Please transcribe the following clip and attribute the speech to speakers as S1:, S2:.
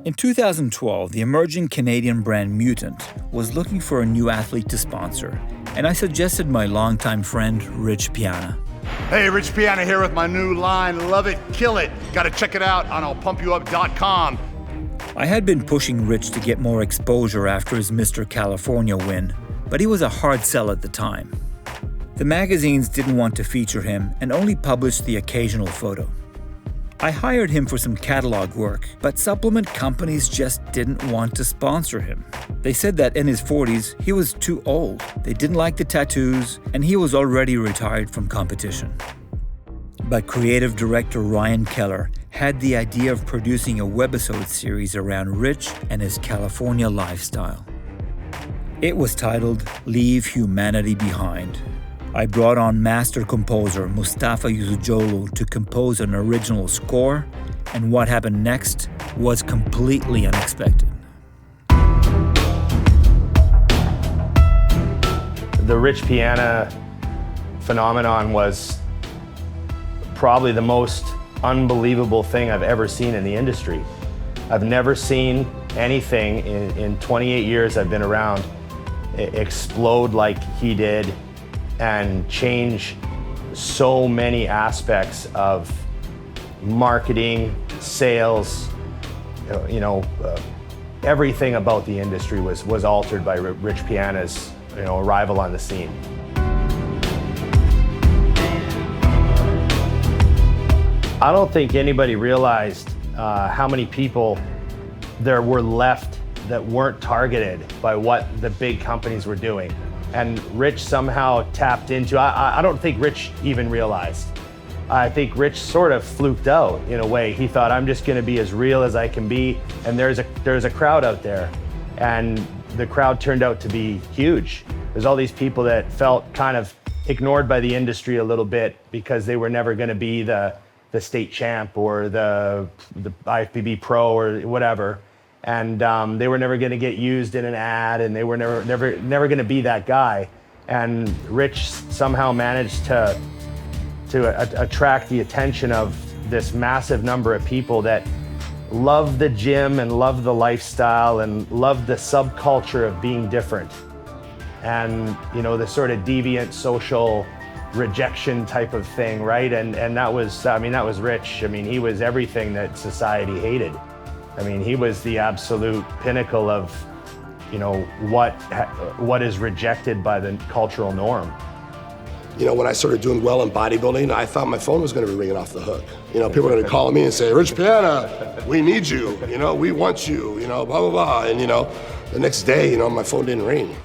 S1: In 2012, the emerging Canadian brand MUTANT was looking for a new athlete to sponsor, and I suggested my longtime friend, Rich Piana.
S2: Hey, Rich Piana here with my new line, Love It, Kill It. Gotta check it out on I'llPumpYouUp.com.
S1: I had been pushing Rich to get more exposure after his Mr. California win, but he was a hard sell at the time. The magazines didn't want to feature him and only published the occasional photo. I hired him for some catalog work, but supplement companies just didn't want to sponsor him. They said that in his 40s, he was too old. They didn't like the tattoos, and he was already retired from competition. But creative director Ryan Keller had the idea of producing a webisode series around Rich and his California lifestyle. It was titled Leave Humanity Behind. I brought on master composer Mustafa Yusujoglu to compose an original score, and what happened next was completely unexpected.
S3: The Rich Piana phenomenon was probably the most unbelievable thing I've ever seen in the industry. I've never seen anything in 28 years I've been around explode like he did and change so many aspects of marketing, sales, everything about the industry was altered by Rich Piana's arrival on the scene. I don't think anybody realized how many people there were left that weren't targeted by what the big companies were doing. And Rich somehow tapped into, I don't think Rich even realized. I think Rich sort of fluked out in a way. He thought, I'm just gonna be as real as I can be, and there's a crowd out there. And the crowd turned out to be huge. There's all these people that felt kind of ignored by the industry a little bit because they were never gonna be the state champ or the IFBB pro or whatever. And they were never going to get used in an ad, and they were never going to be that guy. And Rich somehow managed to attract the attention of this massive number of people that love the gym and love the lifestyle and love the subculture of being different, and the sort of deviant social rejection type of thing, right? And that was Rich. I mean, he was everything that society hated. I mean, he was the absolute pinnacle of, what is rejected by the cultural norm.
S4: When I started doing well in bodybuilding, I thought my phone was going to be ringing off the hook. People were going to call me and say, Rich Piana, we need you, we want you, blah, blah, blah. And, the next day, my phone didn't ring.